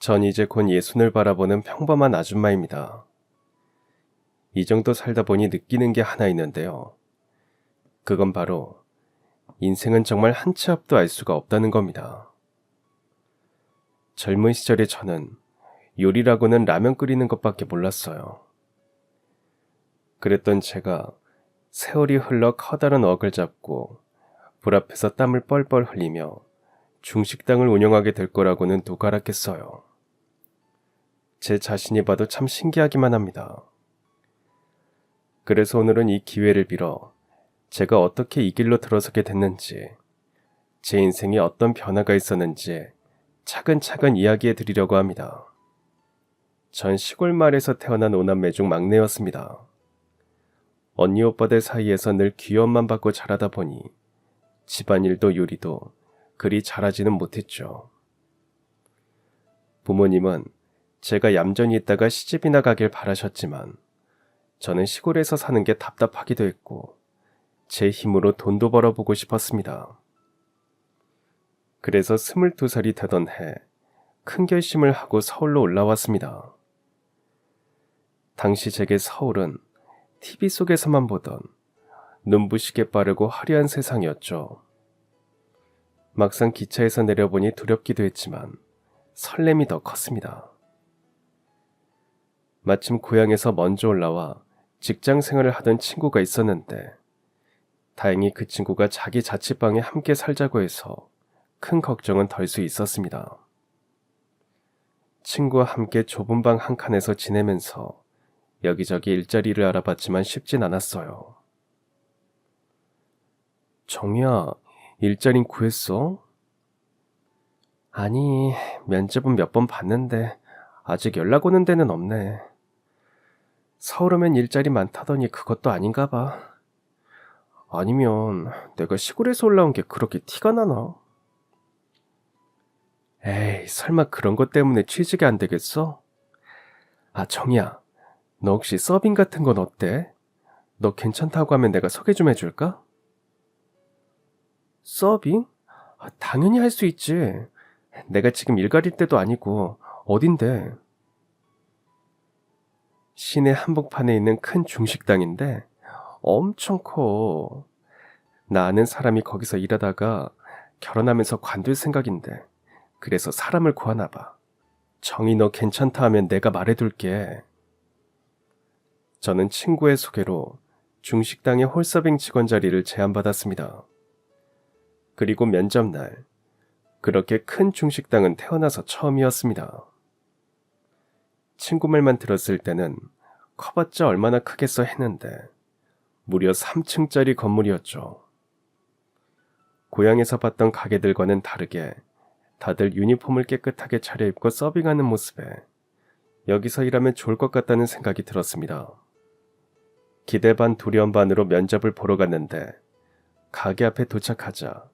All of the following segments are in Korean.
전 이제 곧 예순을 바라보는 평범한 아줌마입니다. 이 정도 살다 보니 느끼는 게 하나 있는데요. 그건 바로 인생은 정말 한 치 앞도 알 수가 없다는 겁니다. 젊은 시절의 저는 요리라고는 라면 끓이는 것밖에 몰랐어요. 그랬던 제가 세월이 흘러 커다란 웍을 잡고 불 앞에서 땀을 뻘뻘 흘리며 중식당을 운영하게 될 거라고는 누가 알았겠어요. 제 자신이 봐도 참 신기하기만 합니다. 그래서 오늘은 이 기회를 빌어 제가 어떻게 이 길로 들어서게 됐는지, 제 인생에 어떤 변화가 있었는지 차근차근 이야기해 드리려고 합니다. 전 시골 마을에서 태어난 오남매 중 막내였습니다. 언니 오빠들 사이에서 늘 귀여움만 받고 자라다 보니 집안일도 요리도 그리 잘하지는 못했죠. 부모님은 제가 얌전히 있다가 시집이나 가길 바라셨지만 저는 시골에서 사는 게 답답하기도 했고 제 힘으로 돈도 벌어보고 싶었습니다. 그래서 22살이 되던 해 큰 결심을 하고 서울로 올라왔습니다. 당시 제게 서울은 TV 속에서만 보던 눈부시게 빠르고 화려한 세상이었죠. 막상 기차에서 내려보니 두렵기도 했지만 설렘이 더 컸습니다. 마침 고향에서 먼저 올라와 직장 생활을 하던 친구가 있었는데 다행히 그 친구가 자기 자취방에 함께 살자고 해서 큰 걱정은 덜 수 있었습니다. 친구와 함께 좁은 방 한 칸에서 지내면서 여기저기 일자리를 알아봤지만 쉽진 않았어요. 정희야, 일자린 구했어? 아니, 면접은 몇 번 봤는데 아직 연락 오는 데는 없네. 서울 오면 일자리 많다더니 그것도 아닌가 봐. 아니면 내가 시골에서 올라온 게 그렇게 티가 나나? 에이, 설마 그런 것 때문에 취직이 안 되겠어? 아, 정희야, 너 혹시 서빙 같은 건 어때? 너 괜찮다고 하면 내가 소개 좀 해줄까? 서빙? 아, 당연히 할 수 있지. 내가 지금 일 가릴 때도 아니고 어딘데? 시내 한복판에 있는 큰 중식당인데 엄청 커. 나 아는 사람이 거기서 일하다가 결혼하면서 관둘 생각인데 그래서 사람을 구하나 봐. 정희 너 괜찮다 하면 내가 말해둘게. 저는 친구의 소개로 중식당의 홀서빙 직원 자리를 제안받았습니다. 그리고 면접날, 그렇게 큰 중식당은 태어나서 처음이었습니다. 친구 말만 들었을 때는 커봤자 얼마나 크겠어 했는데 무려 3층짜리 건물이었죠. 고향에서 봤던 가게들과는 다르게 다들 유니폼을 깨끗하게 차려입고 서빙하는 모습에 여기서 일하면 좋을 것 같다는 생각이 들었습니다. 기대 반 두려움 반으로 면접을 보러 갔는데 가게 앞에 도착하자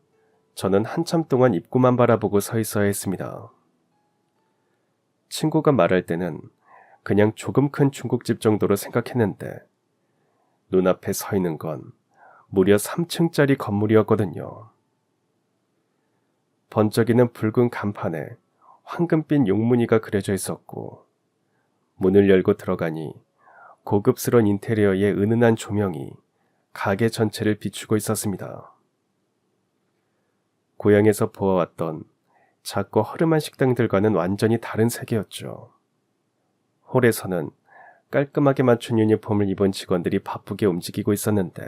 저는 한참 동안 입구만 바라보고 서 있어야 했습니다. 친구가 말할 때는 그냥 조금 큰 중국집 정도로 생각했는데 눈앞에 서 있는 건 무려 3층짜리 건물이었거든요. 번쩍이는 붉은 간판에 황금빛 용무늬가 그려져 있었고 문을 열고 들어가니 고급스러운 인테리어의 은은한 조명이 가게 전체를 비추고 있었습니다. 고향에서 보아왔던 작고 허름한 식당들과는 완전히 다른 세계였죠. 홀에서는 깔끔하게 맞춘 유니폼을 입은 직원들이 바쁘게 움직이고 있었는데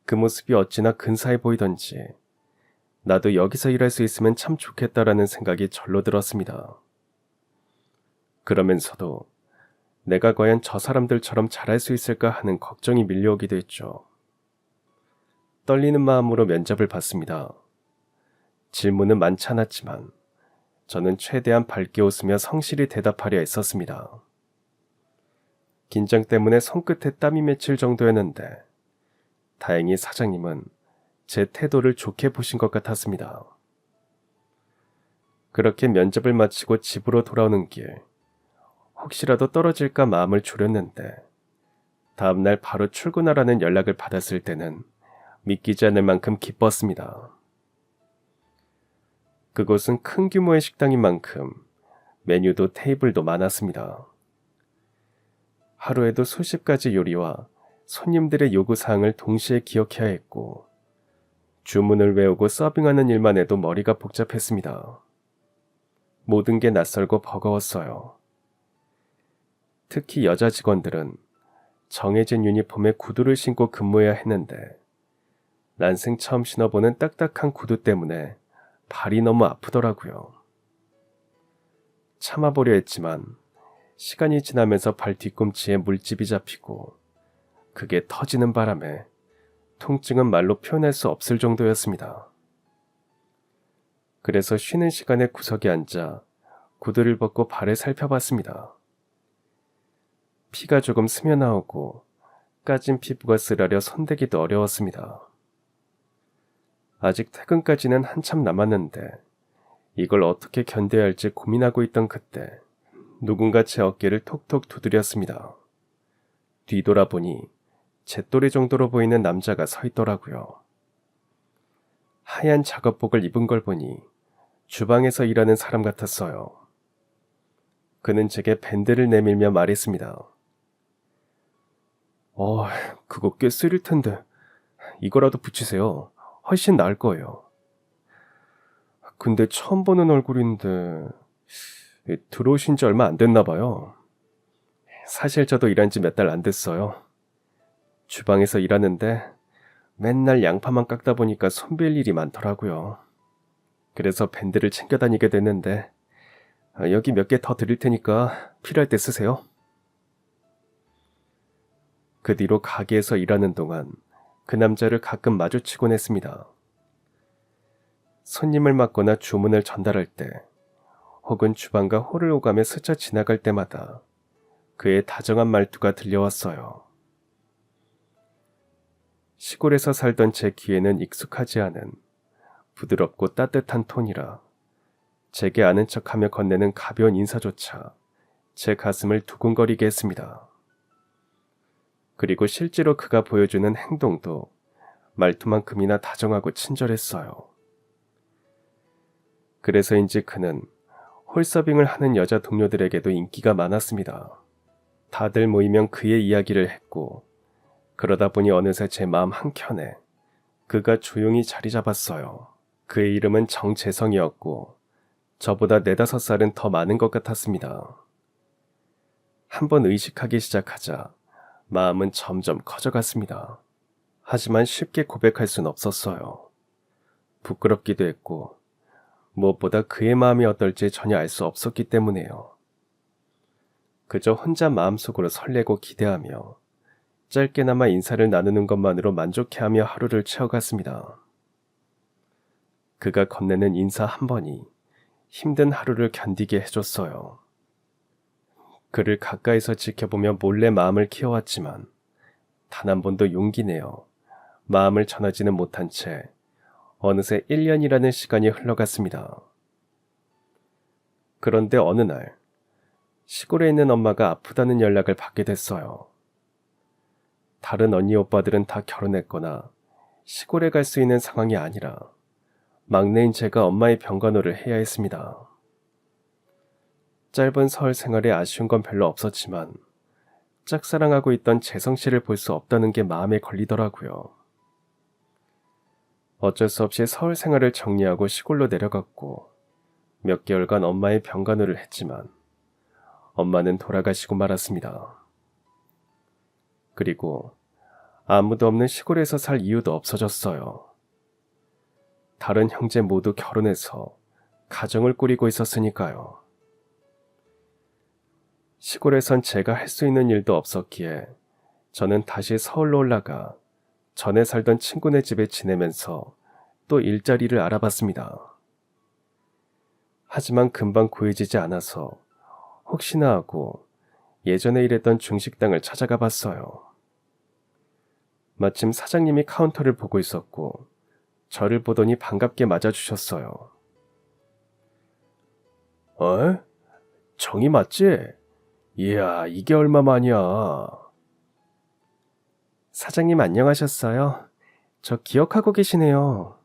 그 모습이 어찌나 근사해 보이던지 나도 여기서 일할 수 있으면 참 좋겠다라는 생각이 절로 들었습니다. 그러면서도 내가 과연 저 사람들처럼 잘할 수 있을까 하는 걱정이 밀려오기도 했죠. 떨리는 마음으로 면접을 봤습니다. 질문은 많지 않았지만 저는 최대한 밝게 웃으며 성실히 대답하려 애썼습니다. 긴장 때문에 손끝에 땀이 맺힐 정도였는데 다행히 사장님은 제 태도를 좋게 보신 것 같았습니다. 그렇게 면접을 마치고 집으로 돌아오는 길, 혹시라도 떨어질까 마음을 졸였는데 다음날 바로 출근하라는 연락을 받았을 때는 믿기지 않을 만큼 기뻤습니다. 그곳은 큰 규모의 식당인 만큼 메뉴도 테이블도 많았습니다. 하루에도 수십 가지 요리와 손님들의 요구사항을 동시에 기억해야 했고 주문을 외우고 서빙하는 일만 해도 머리가 복잡했습니다. 모든 게 낯설고 버거웠어요. 특히 여자 직원들은 정해진 유니폼에 구두를 신고 근무해야 했는데 난생 처음 신어보는 딱딱한 구두 때문에 발이 너무 아프더라고요. 참아보려 했지만 시간이 지나면서 발 뒤꿈치에 물집이 잡히고 그게 터지는 바람에 통증은 말로 표현할 수 없을 정도였습니다. 그래서 쉬는 시간에 구석에 앉아 구두를 벗고 발을 살펴봤습니다. 피가 조금 스며나오고 까진 피부가 쓰라려 손대기도 어려웠습니다. 아직 퇴근까지는 한참 남았는데 이걸 어떻게 견뎌야 할지 고민하고 있던 그때 누군가 제 어깨를 톡톡 두드렸습니다. 뒤돌아보니 제 또래 정도로 보이는 남자가 서 있더라고요. 하얀 작업복을 입은 걸 보니 주방에서 일하는 사람 같았어요. 그는 제게 밴드를 내밀며 말했습니다. 그거 꽤 쓰릴 텐데 이거라도 붙이세요. 훨씬 나을 거예요. 근데 처음 보는 얼굴인데 들어오신 지 얼마 안 됐나 봐요. 사실 저도 일한 지 몇 달 안 됐어요. 주방에서 일하는데 맨날 양파만 깎다 보니까 손빌 일이 많더라고요. 그래서 밴드를 챙겨 다니게 됐는데 여기 몇 개 더 드릴 테니까 필요할 때 쓰세요. 그 뒤로 가게에서 일하는 동안 그 남자를 가끔 마주치곤 했습니다. 손님을 맡거나 주문을 전달할 때 혹은 주방과 홀을 오가며 스쳐 지나갈 때마다 그의 다정한 말투가 들려왔어요. 시골에서 살던 제 귀에는 익숙하지 않은 부드럽고 따뜻한 톤이라 제게 아는 척하며 건네는 가벼운 인사조차 제 가슴을 두근거리게 했습니다. 그리고 실제로 그가 보여주는 행동도 말투만큼이나 다정하고 친절했어요. 그래서인지 그는 홀서빙을 하는 여자 동료들에게도 인기가 많았습니다. 다들 모이면 그의 이야기를 했고 그러다 보니 어느새 제 마음 한켠에 그가 조용히 자리 잡았어요. 그의 이름은 정재성이었고 저보다 4~5살은 더 많은 것 같았습니다. 한번 의식하기 시작하자 마음은 점점 커져갔습니다. 하지만 쉽게 고백할 순 없었어요. 부끄럽기도 했고 무엇보다 그의 마음이 어떨지 전혀 알 수 없었기 때문에요. 그저 혼자 마음속으로 설레고 기대하며 짧게나마 인사를 나누는 것만으로 만족해하며 하루를 채워갔습니다. 그가 건네는 인사 한 번이 힘든 하루를 견디게 해줬어요. 그를 가까이서 지켜보며 몰래 마음을 키워왔지만 단 한 번도 용기 내어 마음을 전하지는 못한 채 어느새 1년이라는 시간이 흘러갔습니다. 그런데 어느 날 시골에 있는 엄마가 아프다는 연락을 받게 됐어요. 다른 언니 오빠들은 다 결혼했거나 시골에 갈 수 있는 상황이 아니라 막내인 제가 엄마의 병간호를 해야 했습니다. 짧은 서울 생활에 아쉬운 건 별로 없었지만 짝사랑하고 있던 재성 씨를 볼 수 없다는 게 마음에 걸리더라고요. 어쩔 수 없이 서울 생활을 정리하고 시골로 내려갔고 몇 개월간 엄마의 병간호를 했지만 엄마는 돌아가시고 말았습니다. 그리고 아무도 없는 시골에서 살 이유도 없어졌어요. 다른 형제 모두 결혼해서 가정을 꾸리고 있었으니까요. 시골에선 제가 할 수 있는 일도 없었기에 저는 다시 서울로 올라가 전에 살던 친구네 집에 지내면서 또 일자리를 알아봤습니다. 하지만 금방 구해지지 않아서 혹시나 하고 예전에 일했던 중식당을 찾아가 봤어요. 마침 사장님이 카운터를 보고 있었고 저를 보더니 반갑게 맞아주셨어요. 정이 맞지? 이야, 이게 얼마만이야. 사장님 안녕하셨어요? 저 기억하고 계시네요.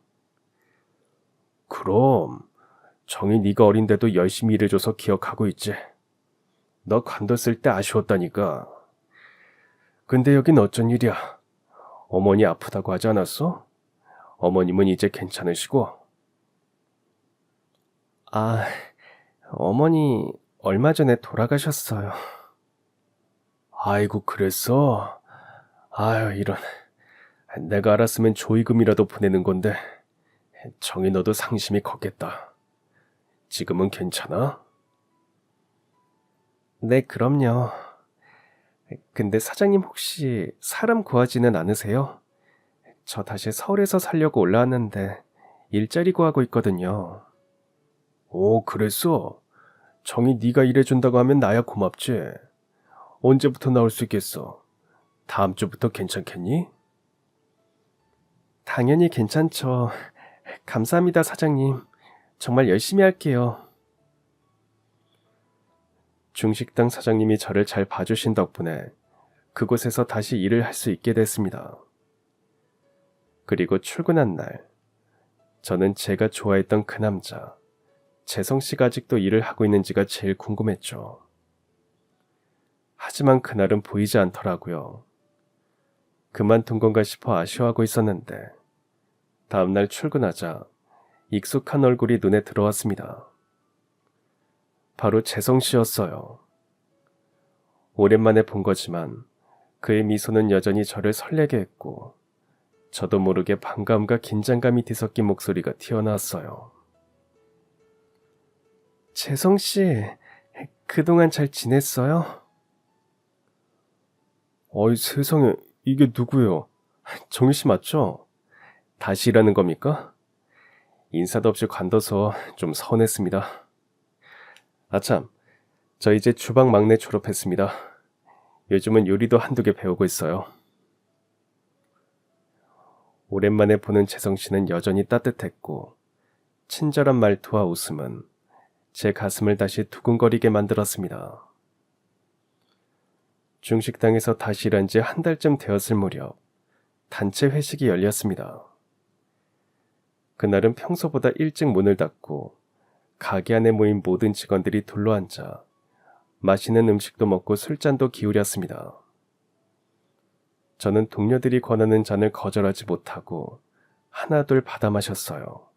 그럼 정이 네가 어린데도 열심히 일해줘서 기억하고 있지. 너 관뒀을 때 아쉬웠다니까. 근데 여긴 어쩐 일이야? 어머니 아프다고 하지 않았어? 어머님은 이제 괜찮으시고? 아, 어머니 얼마 전에 돌아가셨어요. 아이고, 그랬어? 아유, 이런. 내가 알았으면 조의금이라도 보내는 건데. 정이 너도 상심이 컸겠다. 지금은 괜찮아? 네, 그럼요. 근데 사장님 혹시 사람 구하지는 않으세요? 저 다시 서울에서 살려고 올라왔는데 일자리 구하고 있거든요. 오, 그랬어? 정이 네가 일해준다고 하면 나야 고맙지. 언제부터 나올 수 있겠어? 다음 주부터 괜찮겠니? 당연히 괜찮죠. 감사합니다, 사장님. 정말 열심히 할게요. 중식당 사장님이 저를 잘 봐주신 덕분에 그곳에서 다시 일을 할 수 있게 됐습니다. 그리고 출근한 날, 저는 제가 좋아했던 그 남자, 재성 씨가 아직도 일을 하고 있는지가 제일 궁금했죠. 하지만 그날은 보이지 않더라고요. 그만둔 건가 싶어 아쉬워하고 있었는데, 다음날 출근하자 익숙한 얼굴이 눈에 들어왔습니다. 바로 재성 씨였어요. 오랜만에 본 거지만 그의 미소는 여전히 저를 설레게 했고, 저도 모르게 반감과 긴장감이 뒤섞인 목소리가 튀어나왔어요. 재성 씨, 그동안 잘 지냈어요? 어이, 세상에, 이게 누구예요? 정희 씨 맞죠? 다시 일하는 겁니까? 인사도 없이 관둬서 좀 서운했습니다. 아참, 저 이제 주방 막내 졸업했습니다. 요즘은 요리도 한두 개 배우고 있어요. 오랜만에 보는 재성 씨는 여전히 따뜻했고, 친절한 말투와 웃음은 제 가슴을 다시 두근거리게 만들었습니다. 중식당에서 다시 일한 지 한 달쯤 되었을 무렵, 단체 회식이 열렸습니다. 그날은 평소보다 일찍 문을 닫고 가게 안에 모인 모든 직원들이 둘러앉아 맛있는 음식도 먹고 술잔도 기울였습니다. 저는 동료들이 권하는 잔을 거절하지 못하고 하나둘 받아 마셨어요.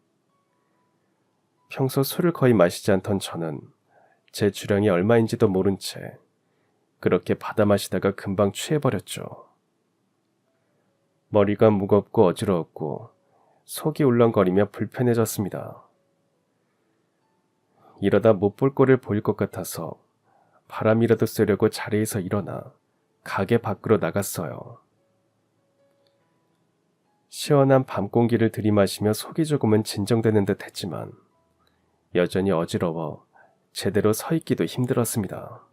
평소 술을 거의 마시지 않던 저는 제 주량이 얼마인지도 모른 채 그렇게 받아 마시다가 금방 취해버렸죠. 머리가 무겁고 어지러웠고 속이 울렁거리며 불편해졌습니다. 이러다 못 볼 꼴을 보일 것 같아서 바람이라도 쐬려고 자리에서 일어나 가게 밖으로 나갔어요. 시원한 밤 공기를 들이마시며 속이 조금은 진정되는 듯 했지만 여전히 어지러워 제대로 서 있기도 힘들었습니다.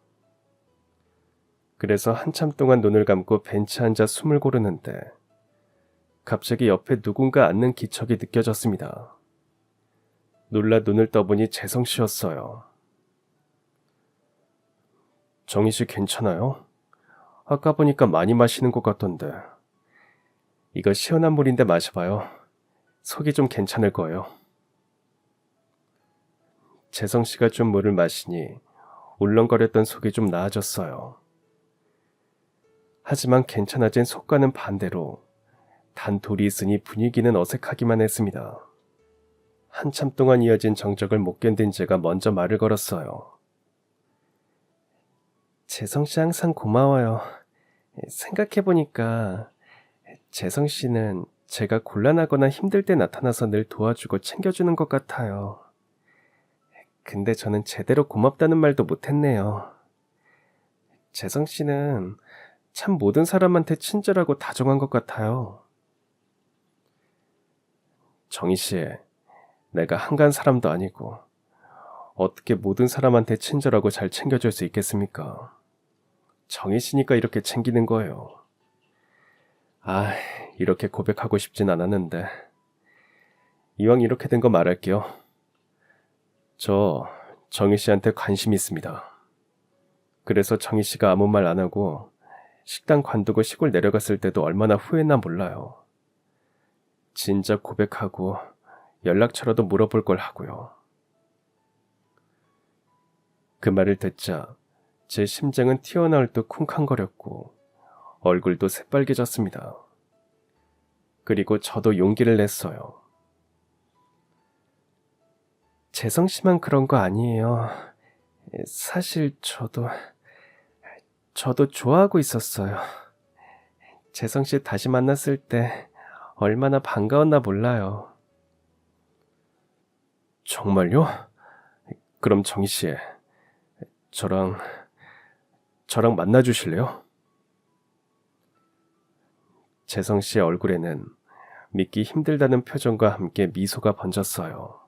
그래서 한참 동안 눈을 감고 벤치에 앉아 숨을 고르는데 갑자기 옆에 누군가 앉는 기척이 느껴졌습니다. 놀라 눈을 떠보니 재성 씨였어요. 정희 씨 괜찮아요? 아까 보니까 많이 마시는 것 같던데. 이거 시원한 물인데 마셔봐요. 속이 좀 괜찮을 거예요. 재성 씨가 좀 물을 마시니 울렁거렸던 속이 좀 나아졌어요. 하지만 괜찮아진 속과는 반대로 단 둘이 있으니 분위기는 어색하기만 했습니다. 한참 동안 이어진 정적을 못 견딘 제가 먼저 말을 걸었어요. 재성 씨 항상 고마워요. 생각해보니까 재성 씨는 제가 곤란하거나 힘들 때 나타나서 늘 도와주고 챙겨주는 것 같아요. 근데 저는 제대로 고맙다는 말도 못했네요. 재성 씨는 참 모든 사람한테 친절하고 다정한 것 같아요. 정희 씨, 내가 한간 사람도 아니고 어떻게 모든 사람한테 친절하고 잘 챙겨줄 수 있겠습니까? 정희 씨니까 이렇게 챙기는 거예요. 아, 이렇게 고백하고 싶진 않았는데 이왕 이렇게 된 거 말할게요. 저 정희 씨한테 관심이 있습니다. 그래서 정희 씨가 아무 말 안 하고 식당 관두고 시골 내려갔을 때도 얼마나 후회했나 몰라요. 진작 고백하고 연락처라도 물어볼 걸 하고요. 그 말을 듣자 제 심장은 튀어나올 듯 쿵쾅거렸고 얼굴도 새빨개졌습니다. 그리고 저도 용기를 냈어요. 재성 씨만 그런 거 아니에요. 사실 저도 좋아하고 있었어요. 재성 씨 다시 만났을 때 얼마나 반가웠나 몰라요. 정말요? 그럼 정희 씨, 저랑 만나주실래요? 재성 씨의 얼굴에는 믿기 힘들다는 표정과 함께 미소가 번졌어요.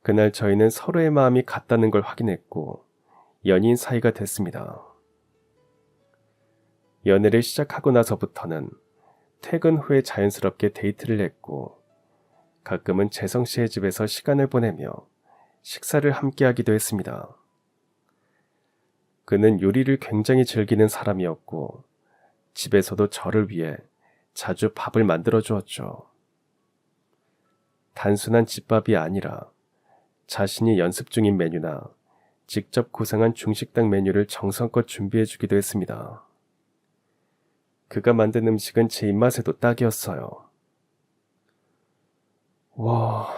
그날 저희는 서로의 마음이 같다는 걸 확인했고 연인 사이가 됐습니다. 연애를 시작하고 나서부터는 퇴근 후에 자연스럽게 데이트를 했고 가끔은 재성 씨의 집에서 시간을 보내며 식사를 함께 하기도 했습니다. 그는 요리를 굉장히 즐기는 사람이었고 집에서도 저를 위해 자주 밥을 만들어 주었죠. 단순한 집밥이 아니라 자신이 연습 중인 메뉴나 직접 구상한 중식당 메뉴를 정성껏 준비해 주기도 했습니다. 그가 만든 음식은 제 입맛에도 딱이었어요. 와,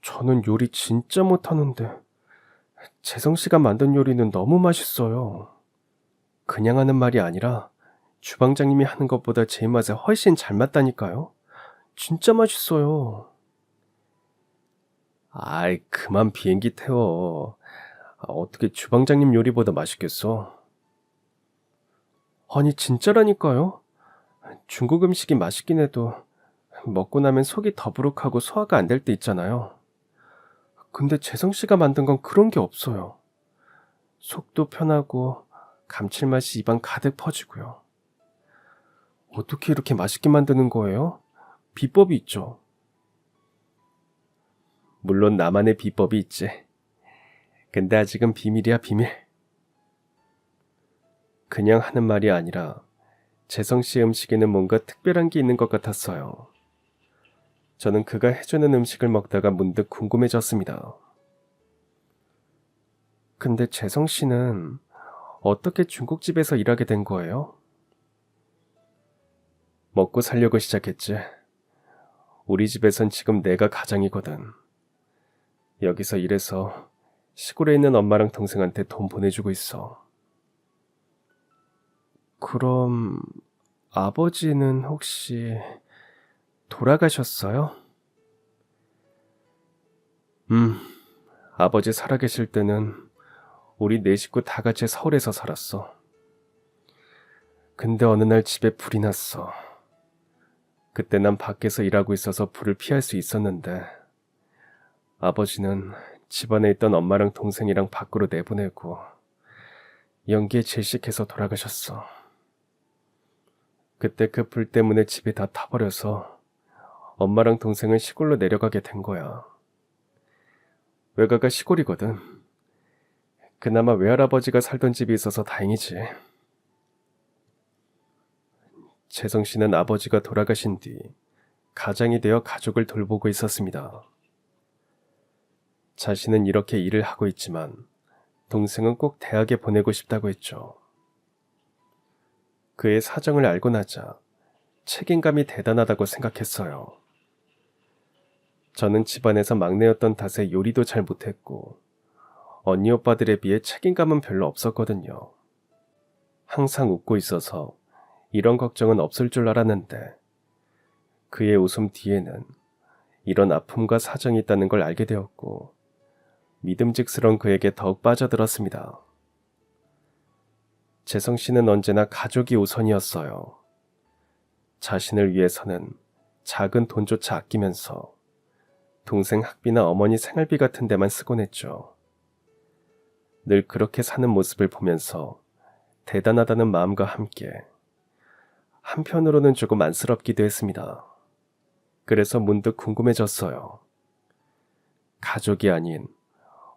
저는 요리 진짜 못하는데 재성 씨가 만든 요리는 너무 맛있어요. 그냥 하는 말이 아니라 주방장님이 하는 것보다 제 입맛에 훨씬 잘 맞다니까요. 진짜 맛있어요. 아이, 그만 비행기 태워. 어떻게 주방장님 요리보다 맛있겠어? 아니, 진짜라니까요. 중국 음식이 맛있긴 해도 먹고 나면 속이 더부룩하고 소화가 안 될 때 있잖아요. 근데 재성 씨가 만든 건 그런 게 없어요. 속도 편하고 감칠맛이 입안 가득 퍼지고요. 어떻게 이렇게 맛있게 만드는 거예요? 비법이 있죠. 물론 나만의 비법이 있지. 근데 아직은 비밀이야, 비밀. 그냥 하는 말이 아니라 재성 씨의 음식에는 뭔가 특별한 게 있는 것 같았어요. 저는 그가 해주는 음식을 먹다가 문득 궁금해졌습니다. 근데 재성 씨는 어떻게 중국집에서 일하게 된 거예요? 먹고 살려고 시작했지. 우리 집에선 지금 내가 가장이거든. 여기서 일해서 시골에 있는 엄마랑 동생한테 돈 보내주고 있어. 그럼 아버지는 혹시 돌아가셨어요? 아버지 살아계실 때는 우리 네 식구 다 같이 서울에서 살았어. 근데 어느 날 집에 불이 났어. 그때 난 밖에서 일하고 있어서 불을 피할 수 있었는데 아버지는 집안에 있던 엄마랑 동생이랑 밖으로 내보내고 연기에 질식해서 돌아가셨어. 그때 그 불 때문에 집이 다 타버려서 엄마랑 동생은 시골로 내려가게 된 거야. 외가가 시골이거든. 그나마 외할아버지가 살던 집이 있어서 다행이지. 재성 씨는 아버지가 돌아가신 뒤 가장이 되어 가족을 돌보고 있었습니다. 자신은 이렇게 일을 하고 있지만 동생은 꼭 대학에 보내고 싶다고 했죠. 그의 사정을 알고 나자 책임감이 대단하다고 생각했어요. 저는 집안에서 막내였던 탓에 요리도 잘 못했고 언니 오빠들에 비해 책임감은 별로 없었거든요. 항상 웃고 있어서 이런 걱정은 없을 줄 알았는데 그의 웃음 뒤에는 이런 아픔과 사정이 있다는 걸 알게 되었고 믿음직스러운 그에게 더욱 빠져들었습니다. 재성 씨는 언제나 가족이 우선이었어요. 자신을 위해서는 작은 돈조차 아끼면서 동생 학비나 어머니 생활비 같은 데만 쓰곤 했죠. 늘 그렇게 사는 모습을 보면서 대단하다는 마음과 함께 한편으로는 조금 안쓰럽기도 했습니다. 그래서 문득 궁금해졌어요. 가족이 아닌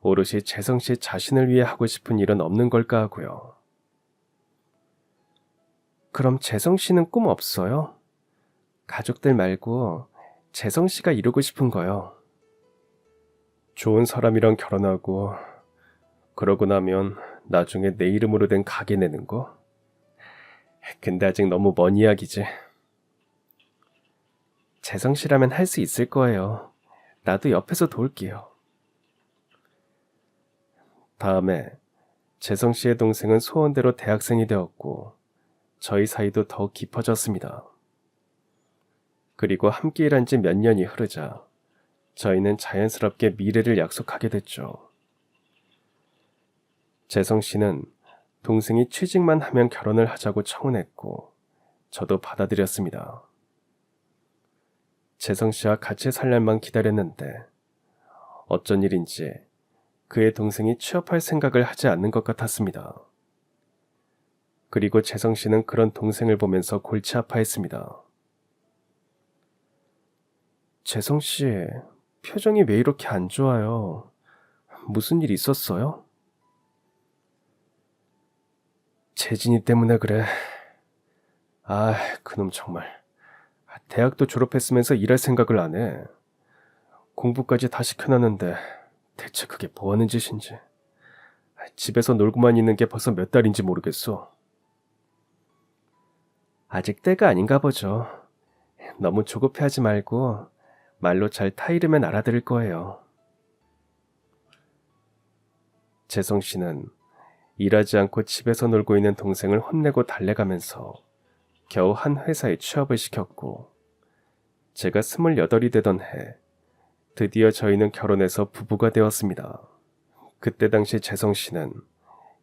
오롯이 재성 씨 자신을 위해 하고 싶은 일은 없는 걸까 하고요. 그럼 재성 씨는 꿈 없어요? 가족들 말고 재성 씨가 이루고 싶은 거요. 좋은 사람이랑 결혼하고 그러고 나면 나중에 내 이름으로 된 가게 내는 거? 근데 아직 너무 먼 이야기지. 재성 씨라면 할 수 있을 거예요. 나도 옆에서 도울게요. 다음에 재성 씨의 동생은 소원대로 대학생이 되었고 저희 사이도 더 깊어졌습니다. 그리고 함께 일한 지 몇 년이 흐르자 저희는 자연스럽게 미래를 약속하게 됐죠. 재성 씨는 동생이 취직만 하면 결혼을 하자고 청혼했고 저도 받아들였습니다. 재성 씨와 같이 살 날만 기다렸는데 어쩐 일인지 그의 동생이 취업할 생각을 하지 않는 것 같았습니다. 그리고 재성 씨는 그런 동생을 보면서 골치 아파했습니다. 재성 씨, 표정이 왜 이렇게 안 좋아요? 무슨 일 있었어요? 재진이 때문에 그래. 아, 그놈 정말. 대학도 졸업했으면서 일할 생각을 안 해. 공부까지 다 시켜놨는데 대체 그게 뭐 하는 짓인지. 집에서 놀고만 있는 게 벌써 몇 달인지 모르겠어. 아직 때가 아닌가 보죠. 너무 조급해하지 말고 말로 잘 타이르면 알아들을 거예요. 재성 씨는 일하지 않고 집에서 놀고 있는 동생을 혼내고 달래가면서 겨우 한 회사에 취업을 시켰고 제가 28이 되던 해 드디어 저희는 결혼해서 부부가 되었습니다. 그때 당시 재성 씨는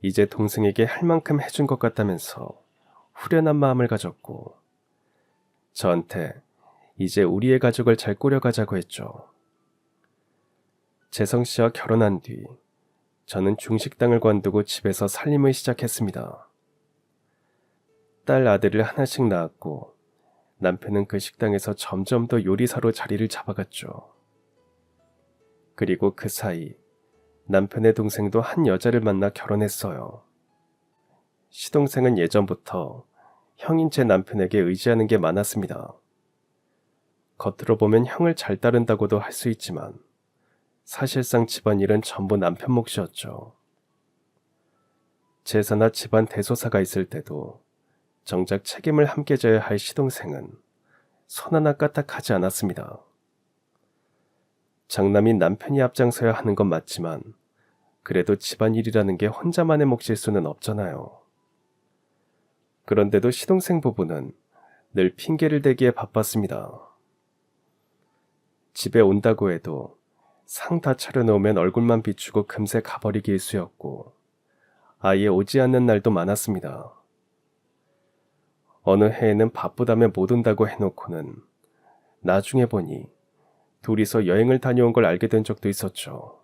이제 동생에게 할 만큼 해준 것 같다면서 후련한 마음을 가졌고 저한테 이제 우리의 가족을 잘 꾸려가자고 했죠. 재성 씨와 결혼한 뒤 저는 중식당을 관두고 집에서 살림을 시작했습니다. 딸 아들을 하나씩 낳았고 남편은 그 식당에서 점점 더 요리사로 자리를 잡아갔죠. 그리고 그 사이 남편의 동생도 한 여자를 만나 결혼했어요. 시동생은 예전부터 형인 제 남편에게 의지하는 게 많았습니다. 겉으로 보면 형을 잘 따른다고도 할 수 있지만 사실상 집안일은 전부 남편 몫이었죠. 제사나 집안 대소사가 있을 때도 정작 책임을 함께 져야 할 시동생은 손 하나 까딱하지 않았습니다. 장남인 남편이 앞장서야 하는 건 맞지만 그래도 집안일이라는 게 혼자만의 몫일 수는 없잖아요. 그런데도 시동생 부부는 늘 핑계를 대기에 바빴습니다. 집에 온다고 해도 상 다 차려놓으면 얼굴만 비추고 금세 가버리기 일쑤였고 아예 오지 않는 날도 많았습니다. 어느 해에는 바쁘다며 못 온다고 해놓고는 나중에 보니 둘이서 여행을 다녀온 걸 알게 된 적도 있었죠.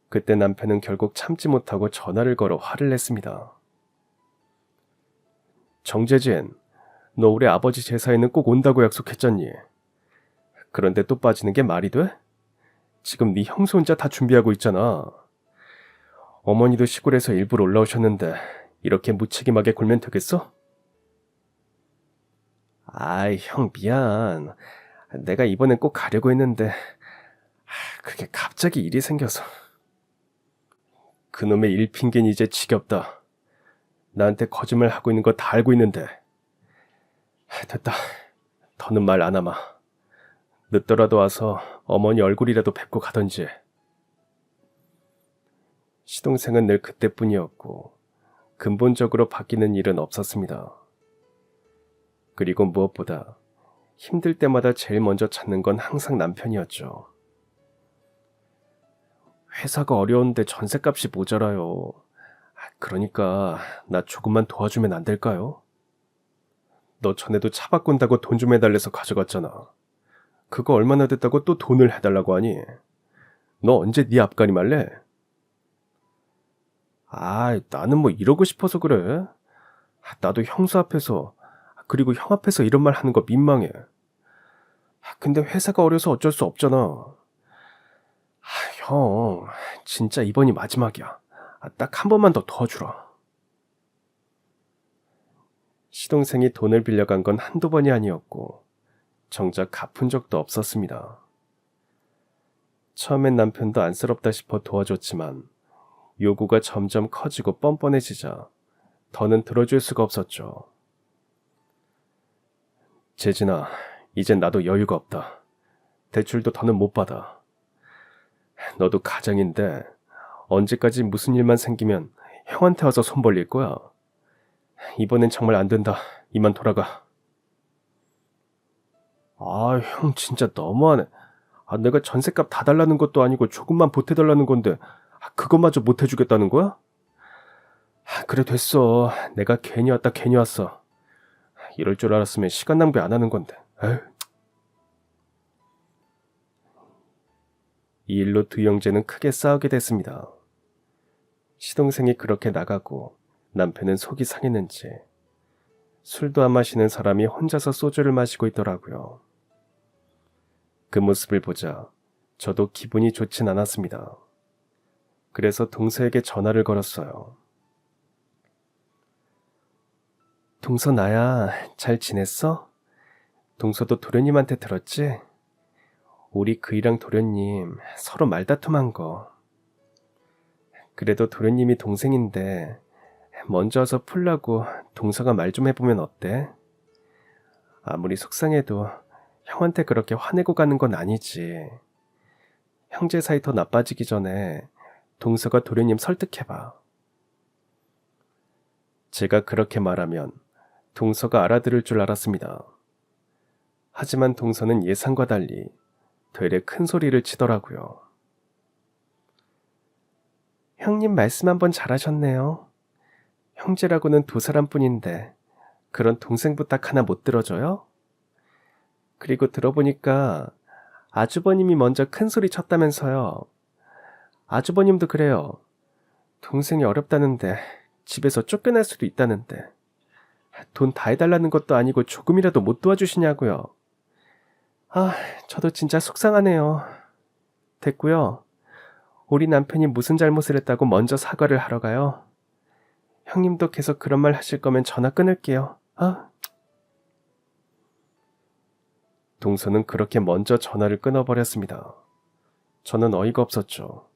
그때 남편은 결국 참지 못하고 전화를 걸어 화를 냈습니다. 정재진, 너 우리 아버지 제사에는 꼭 온다고 약속했잖니. 그런데 또 빠지는 게 말이 돼? 지금 네 형수 혼자 다 준비하고 있잖아. 어머니도 시골에서 일부러 올라오셨는데 이렇게 무책임하게 굴면 되겠어? 아이, 형 미안. 내가 이번엔 꼭 가려고 했는데 그게 갑자기 일이 생겨서. 그놈의 일 핑계는 이제 지겹다. 나한테 거짓말 하고 있는 거 다 알고 있는데. 됐다. 더는 말 안 하마. 늦더라도 와서 어머니 얼굴이라도 뵙고 가던지. 시동생은 늘 그때뿐이었고 근본적으로 바뀌는 일은 없었습니다. 그리고 무엇보다 힘들 때마다 제일 먼저 찾는 건 항상 남편이었죠. 회사가 어려운데 전셋값이 모자라요. 그러니까 나 조금만 도와주면 안 될까요? 너 전에도 차 바꾼다고 돈 좀 해달래서 가져갔잖아. 그거 얼마나 됐다고 또 돈을 해달라고 하니? 너 언제 네 앞가림 할래? 나는 뭐 이러고 싶어서 그래. 나도 형수 앞에서 그리고 형 앞에서 이런 말 하는 거 민망해. 근데 회사가 어려서 어쩔 수 없잖아. 형, 진짜 이번이 마지막이야. 딱 한 번만 더 도와주라. 시동생이 돈을 빌려간 건 한두 번이 아니었고 정작 갚은 적도 없었습니다. 처음엔 남편도 안쓰럽다 싶어 도와줬지만 요구가 점점 커지고 뻔뻔해지자 더는 들어줄 수가 없었죠. 재진아, 이젠 나도 여유가 없다. 대출도 더는 못 받아. 너도 가장인데 언제까지 무슨 일만 생기면 형한테 와서 손 벌릴 거야. 이번엔 정말 안 된다. 이만 돌아가. 아, 형 진짜 너무하네. 내가 전셋값 다 달라는 것도 아니고 조금만 보태달라는 건데 그것마저 못 해주겠다는 거야? 그래 됐어. 내가 괜히 왔다 괜히 왔어. 이럴 줄 알았으면 시간 낭비 안 하는 건데. 에휴. 이 일로 두 형제는 크게 싸우게 됐습니다. 시동생이 그렇게 나가고 남편은 속이 상했는지 술도 안 마시는 사람이 혼자서 소주를 마시고 있더라고요. 그 모습을 보자 저도 기분이 좋진 않았습니다. 그래서 동서에게 전화를 걸었어요. 동서 나야, 잘 지냈어? 동서도 도련님한테 들었지? 우리 그이랑 도련님 서로 말다툼한 거. 그래도 도련님이 동생인데 먼저 와서 풀라고 동서가 말 좀 해보면 어때? 아무리 속상해도 형한테 그렇게 화내고 가는 건 아니지. 형제 사이 더 나빠지기 전에 동서가 도련님 설득해봐. 제가 그렇게 말하면 동서가 알아들을 줄 알았습니다. 하지만 동서는 예상과 달리 되레 큰 소리를 치더라고요. 형님 말씀 한번 잘하셨네요. 형제라고는 두 사람뿐인데 그런 동생 부탁 하나 못 들어줘요? 그리고 들어보니까 아주버님이 먼저 큰 소리 쳤다면서요. 아주버님도 그래요. 동생이 어렵다는데 집에서 쫓겨날 수도 있다는데 돈 다 해달라는 것도 아니고 조금이라도 못 도와주시냐고요. 저도 진짜 속상하네요. 됐고요. 우리 남편이 무슨 잘못을 했다고 먼저 사과를 하러 가요. 형님도 계속 그런 말 하실 거면 전화 끊을게요. 동서는 그렇게 먼저 전화를 끊어버렸습니다. 저는 어이가 없었죠.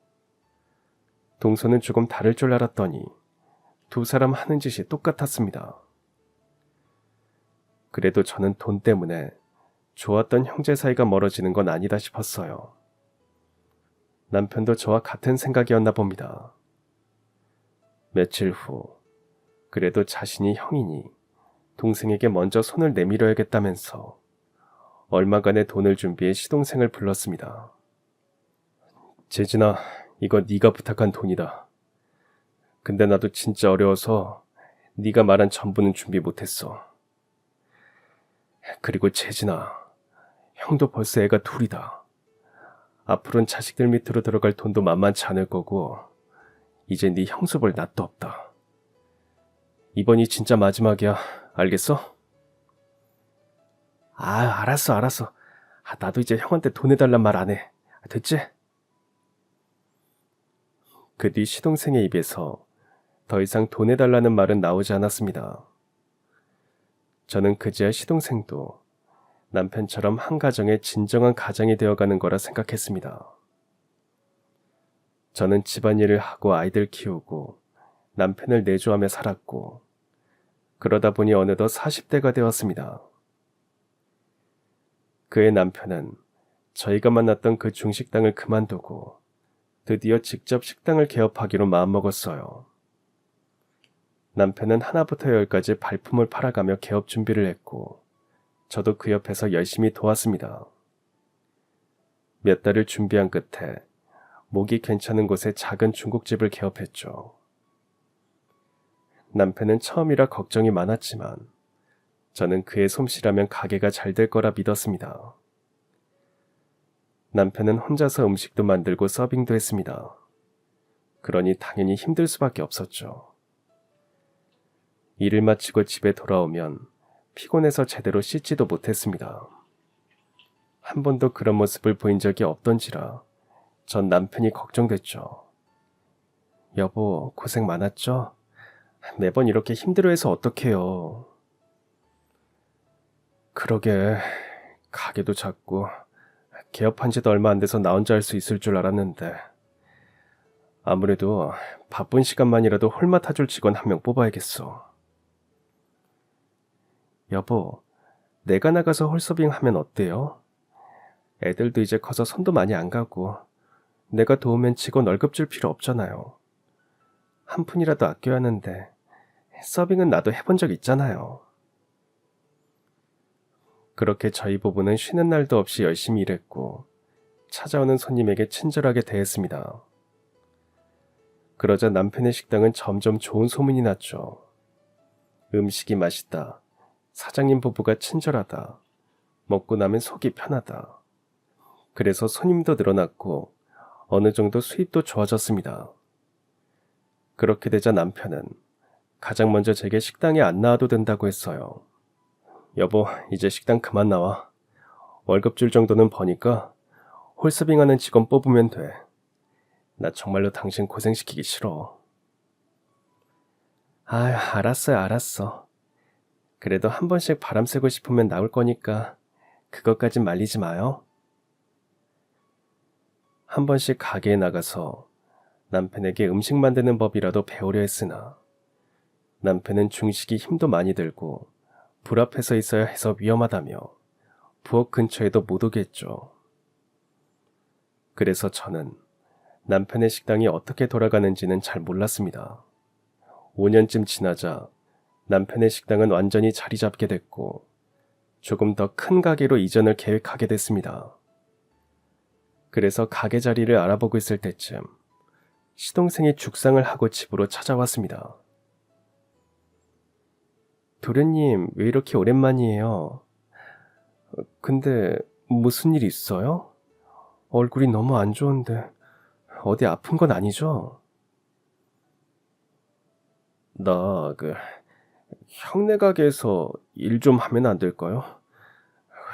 동서는 조금 다를 줄 알았더니 두 사람 하는 짓이 똑같았습니다. 그래도 저는 돈 때문에 좋았던 형제 사이가 멀어지는 건 아니다 싶었어요. 남편도 저와 같은 생각이었나 봅니다. 며칠 후, 그래도 자신이 형이니 동생에게 먼저 손을 내밀어야겠다면서 얼마간의 돈을 준비해 시동생을 불렀습니다. 재진아, 이거 네가 부탁한 돈이다. 근데 나도 진짜 어려워서 네가 말한 전부는 준비 못했어. 그리고 재진아, 형도 벌써 애가 둘이다. 앞으로는 자식들 밑으로 들어갈 돈도 만만치 않을 거고 이제 네 형수 볼 낯도 없다. 이번이 진짜 마지막이야. 알겠어? 알았어. 나도 이제 형한테 돈 해달란 말 안 해. 됐지? 그 뒤 시동생의 입에서 더 이상 돈 해달라는 말은 나오지 않았습니다. 저는 그제야 시동생도 남편처럼 한 가정의 진정한 가장이 되어가는 거라 생각했습니다. 저는 집안일을 하고 아이들 키우고 남편을 내조하며 살았고 그러다 보니 어느덧 40대가 되었습니다. 그의 남편은 저희가 만났던 그 중식당을 그만두고 드디어 직접 식당을 개업하기로 마음먹었어요. 남편은 하나부터 열까지 발품을 팔아가며 개업 준비를 했고 저도 그 옆에서 열심히 도왔습니다. 몇 달을 준비한 끝에 목이 괜찮은 곳에 작은 중국집을 개업했죠. 남편은 처음이라 걱정이 많았지만 저는 그의 솜씨라면 가게가 잘 될 거라 믿었습니다. 남편은 혼자서 음식도 만들고 서빙도 했습니다. 그러니 당연히 힘들 수밖에 없었죠. 일을 마치고 집에 돌아오면 피곤해서 제대로 씻지도 못했습니다. 한 번도 그런 모습을 보인 적이 없던지라 전 남편이 걱정됐죠. 여보, 고생 많았죠? 매번 이렇게 힘들어해서 어떡해요. 그러게, 가게도 작고 개업한 지도 얼마 안 돼서 나 혼자 할 수 있을 줄 알았는데 아무래도 바쁜 시간만이라도 홀 맡아줄 직원 한 명 뽑아야겠어. 여보, 내가 나가서 홀서빙 하면 어때요? 애들도 이제 커서 손도 많이 안 가고 내가 도우면 직원 월급 줄 필요 없잖아요. 한 푼이라도 아껴야 하는데 서빙은 나도 해본 적 있잖아요. 그렇게 저희 부부는 쉬는 날도 없이 열심히 일했고 찾아오는 손님에게 친절하게 대했습니다. 그러자 남편의 식당은 점점 좋은 소문이 났죠. 음식이 맛있다. 사장님 부부가 친절하다. 먹고 나면 속이 편하다. 그래서 손님도 늘어났고 어느 정도 수입도 좋아졌습니다. 그렇게 되자 남편은 가장 먼저 제게 식당에 안 나와도 된다고 했어요. 여보, 이제 식당 그만 나와. 월급 줄 정도는 버니까 홀서빙하는 직원 뽑으면 돼. 나 정말로 당신 고생시키기 싫어. 알았어요, 알았어. 그래도 한 번씩 바람 쐬고 싶으면 나올 거니까 그것까진 말리지 마요. 한 번씩 가게에 나가서 남편에게 음식 만드는 법이라도 배우려 했으나 남편은 중식이 힘도 많이 들고 불 앞에 서 있어야 해서 위험하다며 부엌 근처에도 못 오게 했죠. 그래서 저는 남편의 식당이 어떻게 돌아가는지는 잘 몰랐습니다. 5년쯤 지나자 남편의 식당은 완전히 자리 잡게 됐고 조금 더 큰 가게로 이전을 계획하게 됐습니다. 그래서 가게 자리를 알아보고 있을 때쯤 시동생이 죽상을 하고 집으로 찾아왔습니다. 도련님, 왜 이렇게 오랜만이에요? 근데 무슨 일 있어요? 얼굴이 너무 안 좋은데 어디 아픈 건 아니죠? 나 형네 가게에서 일 좀 하면 안 될까요?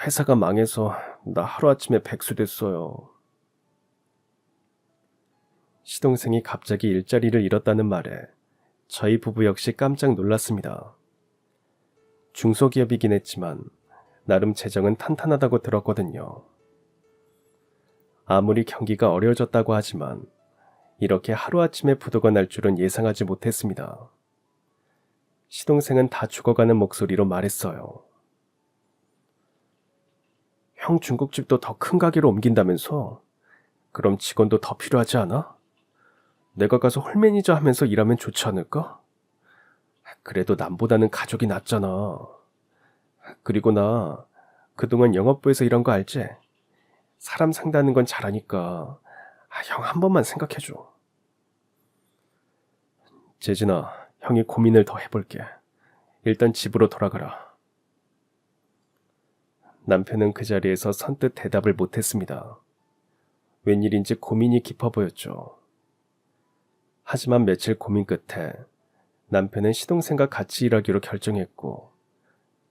회사가 망해서 나 하루아침에 백수 됐어요. 시동생이 갑자기 일자리를 잃었다는 말에 저희 부부 역시 깜짝 놀랐습니다. 중소기업이긴 했지만 나름 재정은 탄탄하다고 들었거든요. 아무리 경기가 어려워졌다고 하지만 이렇게 하루아침에 부도가 날 줄은 예상하지 못했습니다. 시동생은 다 죽어가는 목소리로 말했어요. 형 중국집도 더 큰 가게로 옮긴다면서? 그럼 직원도 더 필요하지 않아? 내가 가서 홀 매니저 하면서 일하면 좋지 않을까? 그래도 남보다는 가족이 낫잖아. 그리고 나 그동안 영업부에서 일한 거 알지? 사람 상대하는 건 잘하니까 형 한 번만 생각해줘. 재진아, 형이 고민을 더 해볼게. 일단 집으로 돌아가라. 남편은 그 자리에서 선뜻 대답을 못했습니다. 웬일인지 고민이 깊어 보였죠. 하지만 며칠 고민 끝에 남편은 시동생과 같이 일하기로 결정했고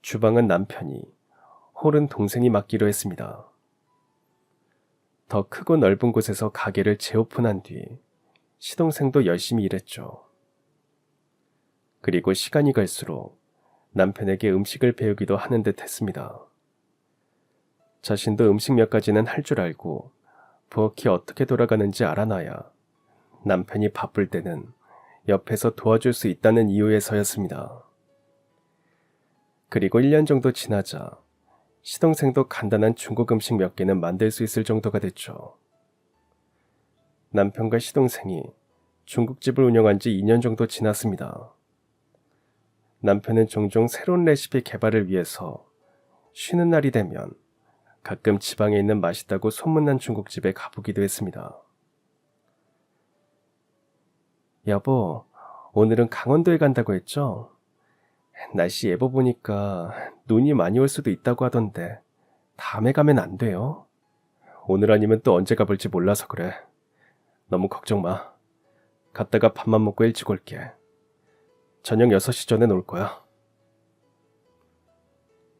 주방은 남편이, 홀은 동생이 맡기로 했습니다. 더 크고 넓은 곳에서 가게를 재오픈한 뒤 시동생도 열심히 일했죠. 그리고 시간이 갈수록 남편에게 음식을 배우기도 하는 듯 했습니다. 자신도 음식 몇 가지는 할 줄 알고 부엌이 어떻게 돌아가는지 알아놔야 남편이 바쁠 때는 옆에서 도와줄 수 있다는 이유에서였습니다. 그리고 1년 정도 지나자 시동생도 간단한 중국 음식 몇 개는 만들 수 있을 정도가 됐죠. 남편과 시동생이 중국집을 운영한 지 2년 정도 지났습니다. 남편은 종종 새로운 레시피 개발을 위해서 쉬는 날이 되면 가끔 지방에 있는 맛있다고 소문난 중국집에 가보기도 했습니다. 여보, 오늘은 강원도에 간다고 했죠? 날씨 예보 보니까 눈이 많이 올 수도 있다고 하던데 다음에 가면 안 돼요? 오늘 아니면 또 언제 가볼지 몰라서 그래. 너무 걱정 마. 갔다가 밥만 먹고 일찍 올게. 저녁 6시 전에 올 거야.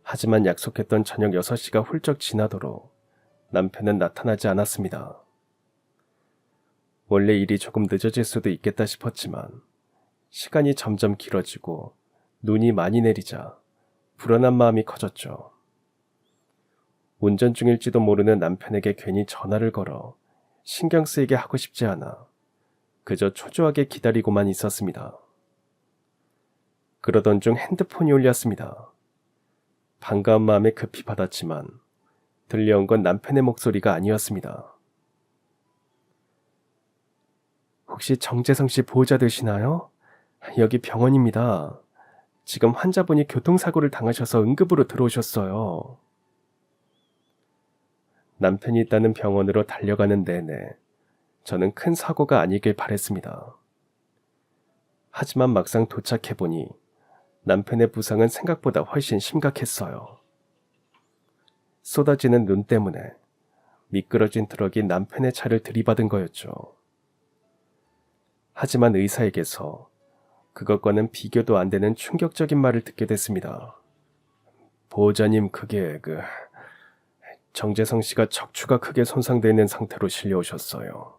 하지만 약속했던 저녁 6시가 훌쩍 지나도록 남편은 나타나지 않았습니다. 원래 일이 조금 늦어질 수도 있겠다 싶었지만 시간이 점점 길어지고 눈이 많이 내리자 불안한 마음이 커졌죠. 운전 중일지도 모르는 남편에게 괜히 전화를 걸어 신경 쓰이게 하고 싶지 않아 그저 초조하게 기다리고만 있었습니다. 그러던 중 핸드폰이 울렸습니다. 반가운 마음에 급히 받았지만 들려온 건 남편의 목소리가 아니었습니다. 혹시 정재성 씨 보호자 되시나요? 여기 병원입니다. 지금 환자분이 교통사고를 당하셔서 응급으로 들어오셨어요. 남편이 있다는 병원으로 달려가는 내내 저는 큰 사고가 아니길 바랬습니다. 하지만 막상 도착해보니 남편의 부상은 생각보다 훨씬 심각했어요. 쏟아지는 눈 때문에 미끄러진 트럭이 남편의 차를 들이받은 거였죠. 하지만 의사에게서 그것과는 비교도 안 되는 충격적인 말을 듣게 됐습니다. 보호자님, 정재성 씨가 척추가 크게 손상되어 있는 상태로 실려오셨어요.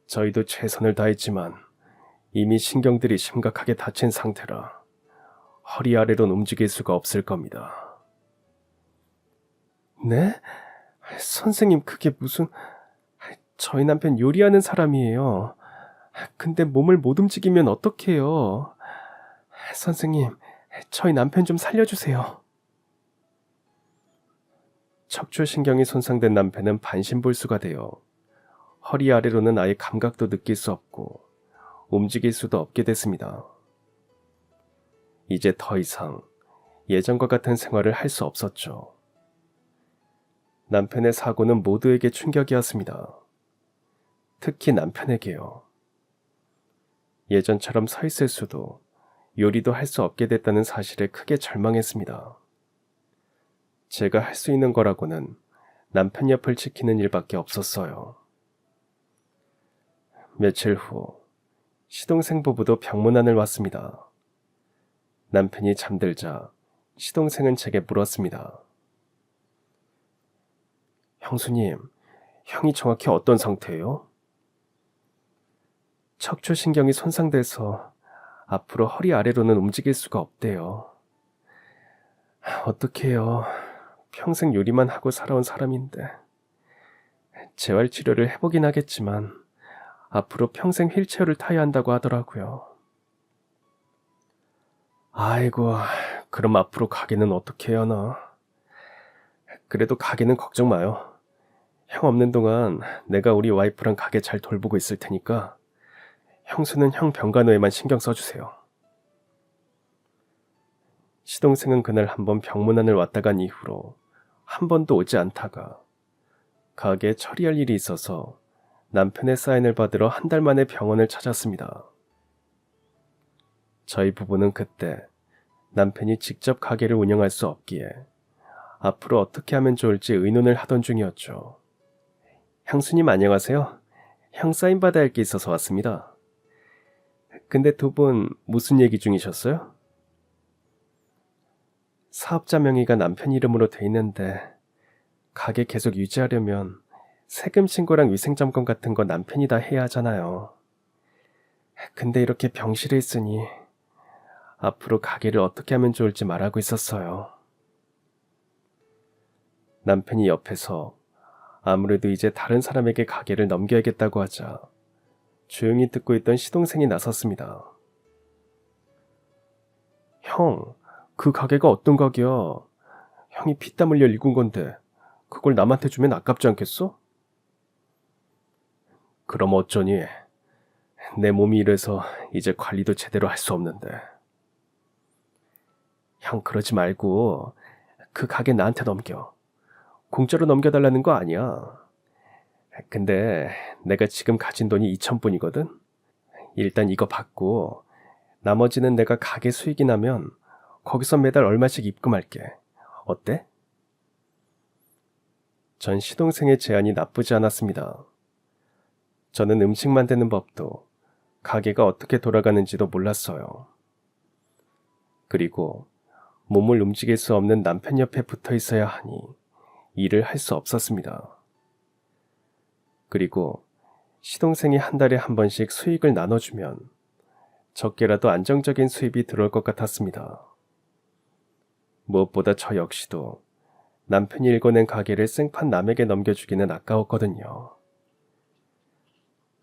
저희도 최선을 다했지만 이미 신경들이 심각하게 다친 상태라 허리 아래론 움직일 수가 없을 겁니다. 네? 선생님, 그게 무슨... 저희 남편 요리하는 사람이에요. 근데 몸을 못 움직이면 어떡해요? 선생님, 저희 남편 좀 살려주세요. 척추신경이 손상된 남편은 반신불수가 되어 허리 아래로는 아예 감각도 느낄 수 없고 움직일 수도 없게 됐습니다. 이제 더 이상 예전과 같은 생활을 할 수 없었죠. 남편의 사고는 모두에게 충격이었습니다. 특히 남편에게요. 예전처럼 서 있을 수도 요리도 할 수 없게 됐다는 사실에 크게 절망했습니다. 제가 할 수 있는 거라고는 남편 옆을 지키는 일밖에 없었어요. 며칠 후 시동생 부부도 병문안을 왔습니다. 남편이 잠들자 시동생은 제게 물었습니다. 형수님, 형이 정확히 어떤 상태예요? 척추신경이 손상돼서 앞으로 허리 아래로는 움직일 수가 없대요. 어떡해요. 평생 요리만 하고 살아온 사람인데. 재활치료를 해보긴 하겠지만 앞으로 평생 휠체어를 타야 한다고 하더라고요. 아이고, 그럼 앞으로 가게는 어떻게 하나? 그래도 가게는 걱정 마요. 형 없는 동안 내가 우리 와이프랑 가게 잘 돌보고 있을 테니까 형수는 형 병간호에만 신경 써주세요. 시동생은 그날 한번 병문안을 왔다 간 이후로 한 번도 오지 않다가 가게에 처리할 일이 있어서 남편의 사인을 받으러 한 달 만에 병원을 찾았습니다. 저희 부부는 그때 남편이 직접 가게를 운영할 수 없기에 앞으로 어떻게 하면 좋을지 의논을 하던 중이었죠. 형수님 안녕하세요. 형 사인 받아야 할 게 있어서 왔습니다. 근데 두 분 무슨 얘기 중이셨어요? 사업자 명의가 남편 이름으로 돼 있는데 가게 계속 유지하려면 세금 신고랑 위생점검 같은 거 남편이 다 해야 하잖아요. 근데 이렇게 병실에 있으니 앞으로 가게를 어떻게 하면 좋을지 말하고 있었어요. 남편이 옆에서 아무래도 이제 다른 사람에게 가게를 넘겨야겠다고 하자 조용히 듣고 있던 시동생이 나섰습니다. 형, 그 가게가 어떤 가게야? 형이 피땀 흘려 일군 건데 그걸 남한테 주면 아깝지 않겠어? 그럼 어쩌니? 내 몸이 이래서 이제 관리도 제대로 할 수 없는데. 형 그러지 말고 그 가게 나한테 넘겨. 공짜로 넘겨달라는 거 아니야. 근데 내가 지금 가진 돈이 2,000뿐이거든? 일단 이거 받고 나머지는 내가 가게 수익이 나면 거기서 매달 얼마씩 입금할게. 어때? 전 시동생의 제안이 나쁘지 않았습니다. 저는 음식 만드는 법도 가게가 어떻게 돌아가는지도 몰랐어요. 그리고 몸을 움직일 수 없는 남편 옆에 붙어 있어야 하니 일을 할 수 없었습니다. 그리고 시동생이 한 달에 한 번씩 수익을 나눠주면 적게라도 안정적인 수입이 들어올 것 같았습니다. 무엇보다 저 역시도 남편이 일궈낸 가게를 생판 남에게 넘겨주기는 아까웠거든요.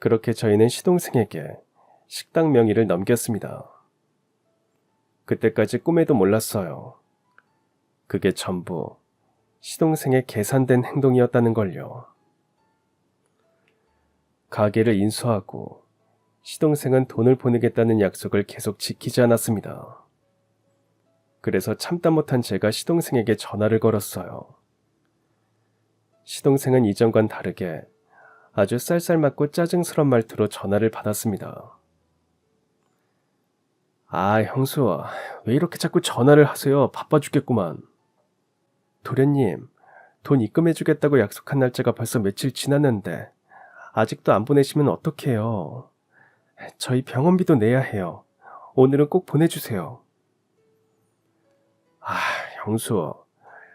그렇게 저희는 시동생에게 식당 명의를 넘겼습니다. 그때까지 꿈에도 몰랐어요. 그게 전부 시동생의 계산된 행동이었다는 걸요. 가게를 인수하고 시동생은 돈을 보내겠다는 약속을 계속 지키지 않았습니다. 그래서 참다 못한 제가 시동생에게 전화를 걸었어요. 시동생은 이전과는 다르게 아주 쌀쌀맞고 짜증스런 말투로 전화를 받았습니다. 아, 형수, 왜 이렇게 자꾸 전화를 하세요? 바빠 죽겠구만. 도련님, 돈 입금해주겠다고 약속한 날짜가 벌써 며칠 지났는데 아직도 안 보내시면 어떡해요? 저희 병원비도 내야 해요. 오늘은 꼭 보내주세요. 아, 형수,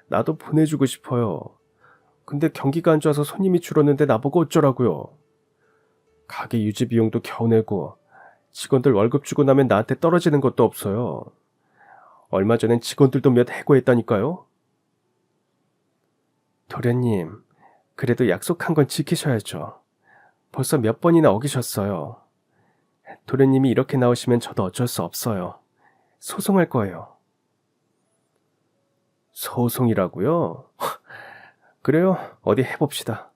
나도 보내주고 싶어요. 근데 경기가 안 좋아서 손님이 줄었는데 나보고 어쩌라고요. 가게 유지 비용도 겨우 내고 직원들 월급 주고 나면 나한테 떨어지는 것도 없어요. 얼마 전엔 직원들도 몇 해고했다니까요. 도련님, 그래도 약속한 건 지키셔야죠. 벌써 몇 번이나 어기셨어요. 도련님이 이렇게 나오시면 저도 어쩔 수 없어요. 소송할 거예요. 소송이라고요? 그래요, 어디 해봅시다.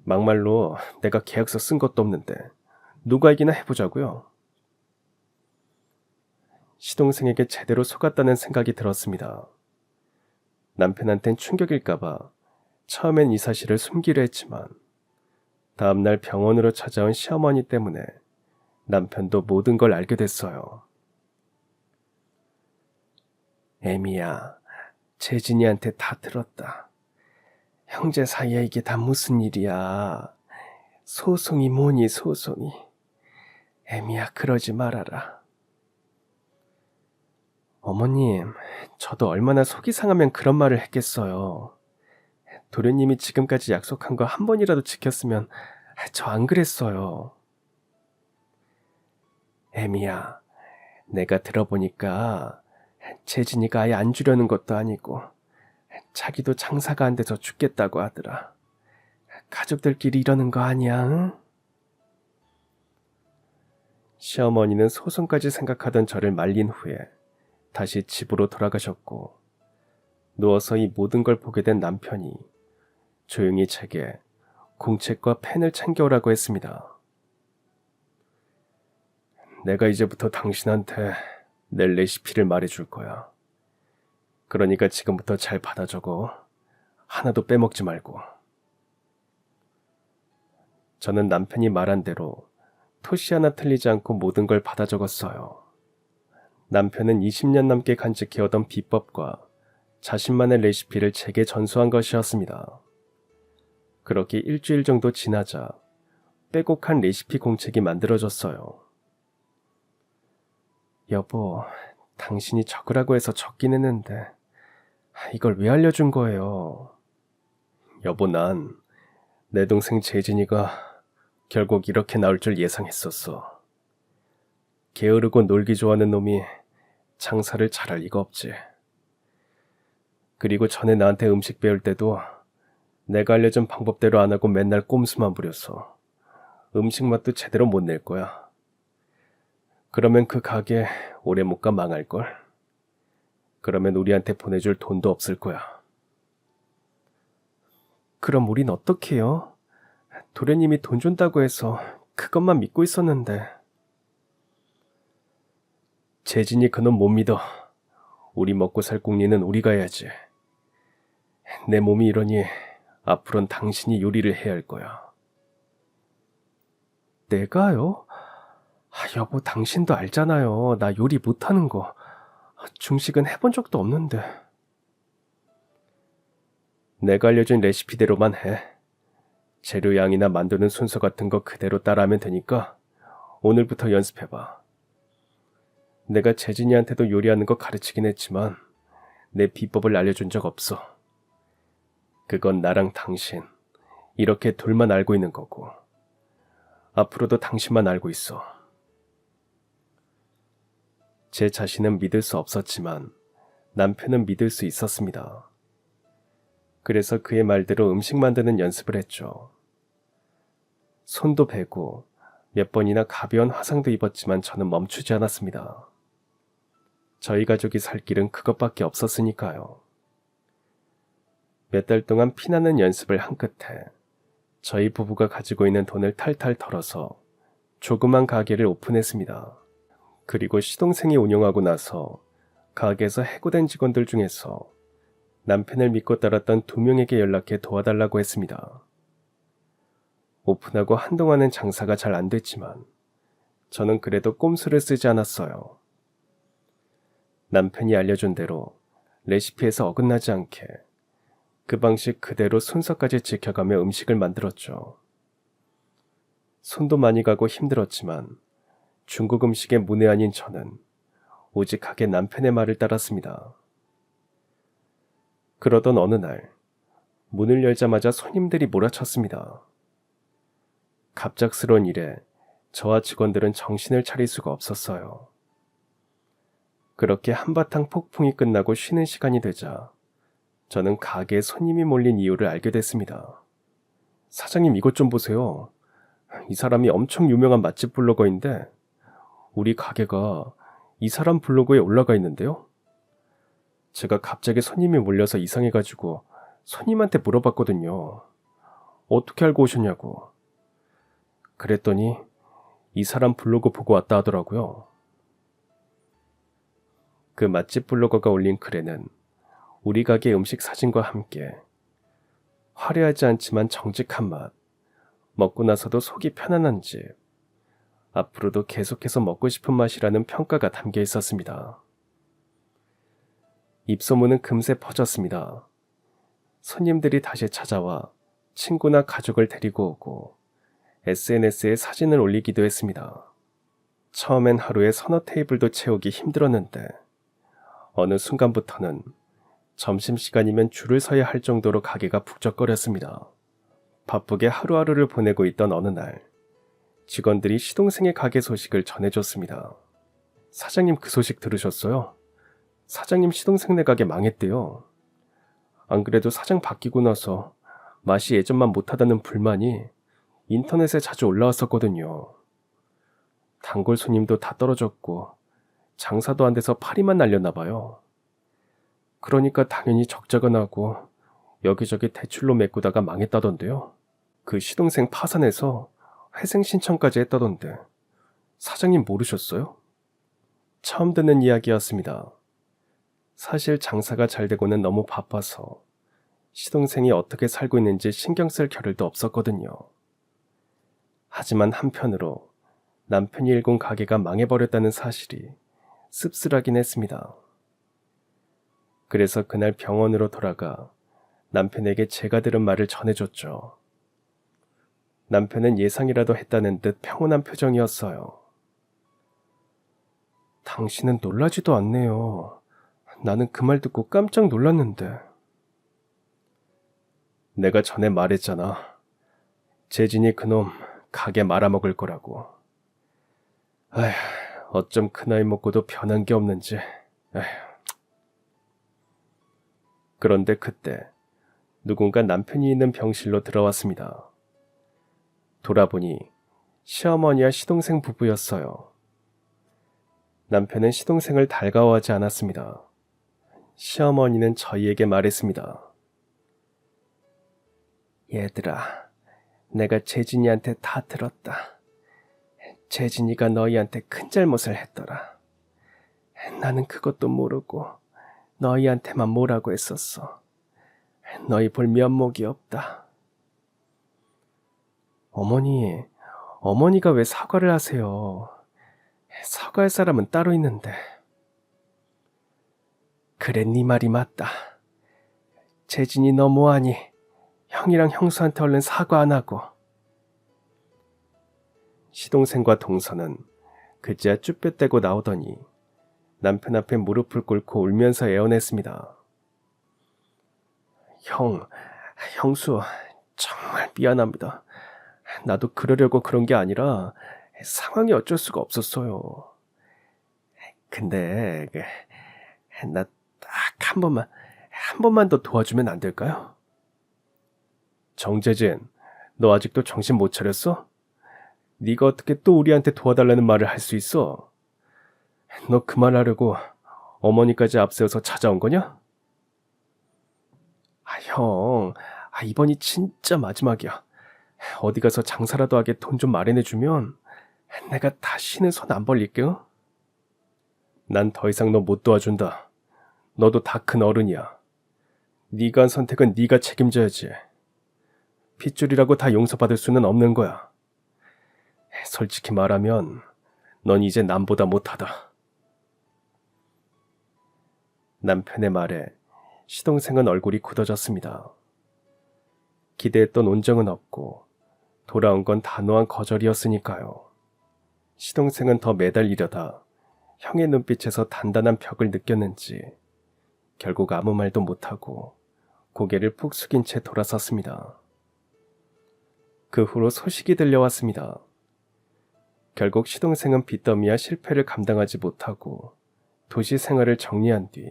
막말로 내가 계약서 쓴 것도 없는데 누가 이기나 해보자고요. 시동생에게 제대로 속았다는 생각이 들었습니다. 남편한텐 충격일까봐 처음엔 이 사실을 숨기려 했지만 다음날 병원으로 찾아온 시어머니 때문에 남편도 모든 걸 알게 됐어요. 애미야, 재진이한테 다 들었다. 형제 사이에 이게 다 무슨 일이야. 소송이 뭐니 소송이. 애미야, 그러지 말아라. 어머님, 저도 얼마나 속이 상하면 그런 말을 했겠어요. 도련님이 지금까지 약속한 거 한 번이라도 지켰으면 저 안 그랬어요. 애미야, 내가 들어보니까 재진이가 아예 안 주려는 것도 아니고 자기도 장사가 안 돼서 죽겠다고 하더라. 가족들끼리 이러는 거 아니야, 응? 시어머니는 소송까지 생각하던 저를 말린 후에 다시 집으로 돌아가셨고 누워서 이 모든 걸 보게 된 남편이 조용히 제게 공책과 펜을 챙겨오라고 했습니다. 내가 이제부터 당신한테 내 레시피를 말해줄 거야. 그러니까 지금부터 잘 받아 적어. 하나도 빼먹지 말고. 저는 남편이 말한 대로 토시 하나 틀리지 않고 모든 걸 받아 적었어요. 남편은 20년 넘게 간직해오던 비법과 자신만의 레시피를 제게 전수한 것이었습니다. 그렇게 일주일 정도 지나자 빼곡한 레시피 공책이 만들어졌어요. 여보, 당신이 적으라고 해서 적긴 했는데 이걸 왜 알려준 거예요? 여보, 난 내 동생 재진이가 결국 이렇게 나올 줄 예상했었어. 게으르고 놀기 좋아하는 놈이 장사를 잘할 리가 없지. 그리고 전에 나한테 음식 배울 때도 내가 알려준 방법대로 안 하고 맨날 꼼수만 부렸어. 음식 맛도 제대로 못 낼 거야. 그러면 그 가게 오래 못 가 망할걸? 그러면 우리한테 보내줄 돈도 없을 거야. 그럼 우린 어떡해요? 도련님이 돈 준다고 해서 그것만 믿고 있었는데. 재진이 그놈 못 믿어. 우리 먹고 살 궁리는 우리가 해야지. 내 몸이 이러니 앞으론 당신이 요리를 해야 할 거야. 내가요? 여보, 당신도 알잖아요. 나 요리 못하는 거. 중식은 해본 적도 없는데. 내가 알려준 레시피대로만 해. 재료 양이나 만드는 순서 같은 거 그대로 따라하면 되니까 오늘부터 연습해봐. 내가 재진이한테도 요리하는 거 가르치긴 했지만 내 비법을 알려준 적 없어. 그건 나랑 당신 이렇게 둘만 알고 있는 거고 앞으로도 당신만 알고 있어. 제 자신은 믿을 수 없었지만 남편은 믿을 수 있었습니다. 그래서 그의 말대로 음식 만드는 연습을 했죠. 손도 베고 몇 번이나 가벼운 화상도 입었지만 저는 멈추지 않았습니다. 저희 가족이 살 길은 그것밖에 없었으니까요. 몇 달 동안 피나는 연습을 한 끝에 저희 부부가 가지고 있는 돈을 탈탈 털어서 조그만 가게를 오픈했습니다. 그리고 시동생이 운영하고 나서 가게에서 해고된 직원들 중에서 남편을 믿고 따랐던 2명에게 연락해 도와달라고 했습니다. 오픈하고 한동안은 장사가 잘 안 됐지만 저는 그래도 꼼수를 쓰지 않았어요. 남편이 알려준 대로 레시피에서 어긋나지 않게 그 방식 그대로 순서까지 지켜가며 음식을 만들었죠. 손도 많이 가고 힘들었지만 중국 음식의 문외한인 저는 오직 가게 남편의 말을 따랐습니다. 그러던 어느 날 문을 열자마자 손님들이 몰아쳤습니다. 갑작스러운 일에 저와 직원들은 정신을 차릴 수가 없었어요. 그렇게 한바탕 폭풍이 끝나고 쉬는 시간이 되자 저는 가게에 손님이 몰린 이유를 알게 됐습니다. 사장님, 이것 좀 보세요. 이 사람이 엄청 유명한 맛집 블로거인데 우리 가게가 이 사람 블로그에 올라가 있는데요. 제가 갑자기 손님이 몰려서 이상해가지고 손님한테 물어봤거든요. 어떻게 알고 오셨냐고. 그랬더니 이 사람 블로그 보고 왔다 하더라고요. 그 맛집 블로거가 올린 글에는 우리 가게 음식 사진과 함께 화려하지 않지만 정직한 맛, 먹고 나서도 속이 편안한 집, 앞으로도 계속해서 먹고 싶은 맛이라는 평가가 담겨 있었습니다. 입소문은 금세 퍼졌습니다. 손님들이 다시 찾아와 친구나 가족을 데리고 오고 SNS에 사진을 올리기도 했습니다. 처음엔 하루에 서너 테이블도 채우기 힘들었는데 어느 순간부터는 점심시간이면 줄을 서야 할 정도로 가게가 북적거렸습니다. 바쁘게 하루하루를 보내고 있던 어느 날 직원들이 시동생의 가게 소식을 전해줬습니다. 사장님, 그 소식 들으셨어요? 사장님 시동생네 가게 망했대요. 안 그래도 사장 바뀌고 나서 맛이 예전만 못하다는 불만이 인터넷에 자주 올라왔었거든요. 단골 손님도 다 떨어졌고 장사도 안 돼서 파리만 날렸나 봐요. 그러니까 당연히 적자가 나고 여기저기 대출로 메꾸다가 망했다던데요. 그 시동생 파산해서 회생 신청까지 했다던데 사장님 모르셨어요? 처음 듣는 이야기였습니다. 사실 장사가 잘 되고는 너무 바빠서 시동생이 어떻게 살고 있는지 신경 쓸 겨를도 없었거든요. 하지만 한편으로 남편이 일군 가게가 망해버렸다는 사실이 씁쓸하긴 했습니다. 그래서 그날 병원으로 돌아가 남편에게 제가 들은 말을 전해줬죠. 남편은 예상이라도 했다는 듯 평온한 표정이었어요. 당신은 놀라지도 않네요. 나는 그 말 듣고 깜짝 놀랐는데. 내가 전에 말했잖아. 재진이 그놈 가게 말아먹을 거라고. 아휴, 어쩜 그 나이 먹고도 변한 게 없는지. 에휴. 그런데 그때 누군가 남편이 있는 병실로 들어왔습니다. 돌아보니 시어머니와 시동생 부부였어요. 남편은 시동생을 달가워하지 않았습니다. 시어머니는 저희에게 말했습니다. 얘들아, 내가 재진이한테 다 들었다. 재진이가 너희한테 큰 잘못을 했더라. 나는 그것도 모르고 너희한테만 뭐라고 했었어. 너희 볼 면목이 없다. 어머니가 왜 사과를 하세요? 사과할 사람은 따로 있는데. 그래, 네 말이 맞다. 재진이 너 뭐하니? 형이랑 형수한테 얼른 사과 안 하고. 시동생과 동서는 그제야 쭈뼛대고 나오더니 남편 앞에 무릎을 꿇고 울면서 애원했습니다. 형수, 정말 미안합니다. 나도 그러려고 그런 게 아니라 상황이 어쩔 수가 없었어요. 근데 나 딱 한 번만 더 도와주면 안 될까요? 정재진, 너 아직도 정신 못 차렸어? 네가 어떻게 또 우리한테 도와달라는 말을 할 수 있어? 너 그 말 하려고 어머니까지 앞세워서 찾아온 거냐? 형, 이번이 진짜 마지막이야. 어디 가서 장사라도 하게 돈 좀 마련해주면 내가 다시는 손 안 벌릴게. 난 더 이상 너 못 도와준다. 너도 다 큰 어른이야. 네가 한 선택은 네가 책임져야지. 핏줄이라고 다 용서받을 수는 없는 거야. 솔직히 말하면 넌 이제 남보다 못하다. 남편의 말에 시동생은 얼굴이 굳어졌습니다. 기대했던 온정은 없고 돌아온 건 단호한 거절이었으니까요. 시동생은 더 매달리려다 형의 눈빛에서 단단한 벽을 느꼈는지 결국 아무 말도 못하고 고개를 푹 숙인 채 돌아섰습니다. 그 후로 소식이 들려왔습니다. 결국 시동생은 빚더미와 실패를 감당하지 못하고 도시 생활을 정리한 뒤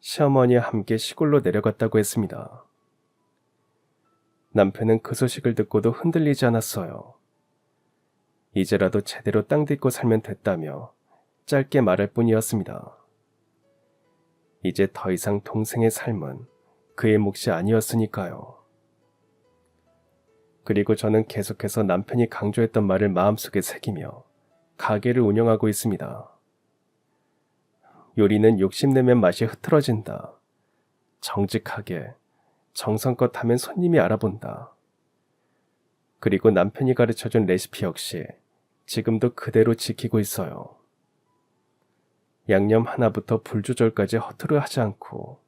시어머니와 함께 시골로 내려갔다고 했습니다. 남편은 그 소식을 듣고도 흔들리지 않았어요. 이제라도 제대로 땅 딛고 살면 됐다며 짧게 말할 뿐이었습니다. 이제 더 이상 동생의 삶은 그의 몫이 아니었으니까요. 그리고 저는 계속해서 남편이 강조했던 말을 마음속에 새기며 가게를 운영하고 있습니다. 요리는 욕심내면 맛이 흐트러진다. 정직하게, 정성껏 하면 손님이 알아본다. 그리고 남편이 가르쳐준 레시피 역시 지금도 그대로 지키고 있어요. 양념 하나부터 불 조절까지 허투루 하지 않고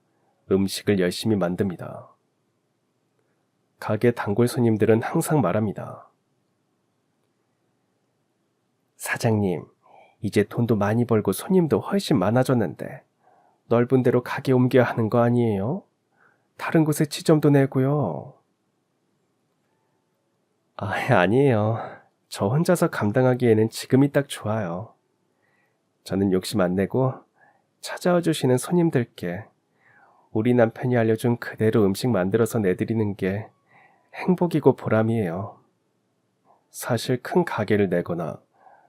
음식을 열심히 만듭니다. 가게 단골 손님들은 항상 말합니다. 사장님, 이제 돈도 많이 벌고 손님도 훨씬 많아졌는데 넓은 데로 가게 옮겨야 하는 거 아니에요? 다른 곳에 지점도 내고요. 아니에요. 저 혼자서 감당하기에는 지금이 딱 좋아요. 저는 욕심 안 내고 찾아와 주시는 손님들께 우리 남편이 알려준 그대로 음식 만들어서 내드리는 게 행복이고 보람이에요. 사실 큰 가게를 내거나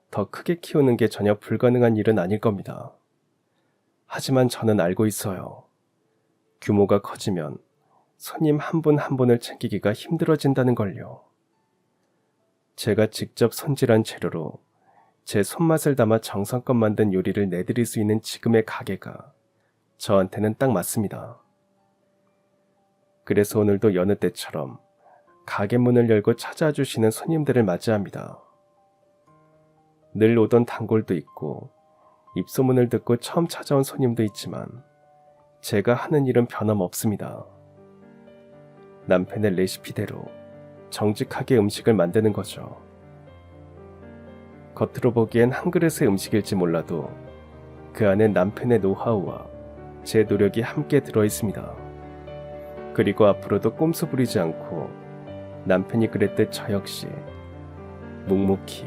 더 크게 키우는 게 전혀 불가능한 일은 아닐 겁니다. 하지만 저는 알고 있어요. 규모가 커지면 손님 한 분 한 분을 챙기기가 힘들어진다는 걸요. 제가 직접 손질한 재료로 제 손맛을 담아 정성껏 만든 요리를 내드릴 수 있는 지금의 가게가 저한테는 딱 맞습니다. 그래서 오늘도 여느 때처럼 가게 문을 열고 찾아와 주시는 손님들을 맞이합니다. 늘 오던 단골도 있고 입소문을 듣고 처음 찾아온 손님도 있지만 제가 하는 일은 변함없습니다. 남편의 레시피대로 정직하게 음식을 만드는 거죠. 겉으로 보기엔 한 그릇의 음식일지 몰라도 그 안에 남편의 노하우와 제 노력이 함께 들어있습니다. 그리고 앞으로도 꼼수 부리지 않고 남편이 그랬듯 저 역시 묵묵히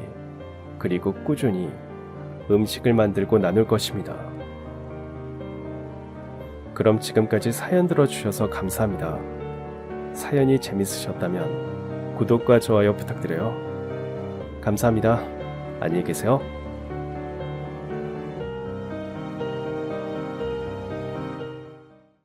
그리고 꾸준히 음식을 만들고 나눌 것입니다. 그럼 지금까지 사연 들어주셔서 감사합니다. 사연이 재밌으셨다면 구독과 좋아요 부탁드려요. 감사합니다. 안녕히 계세요.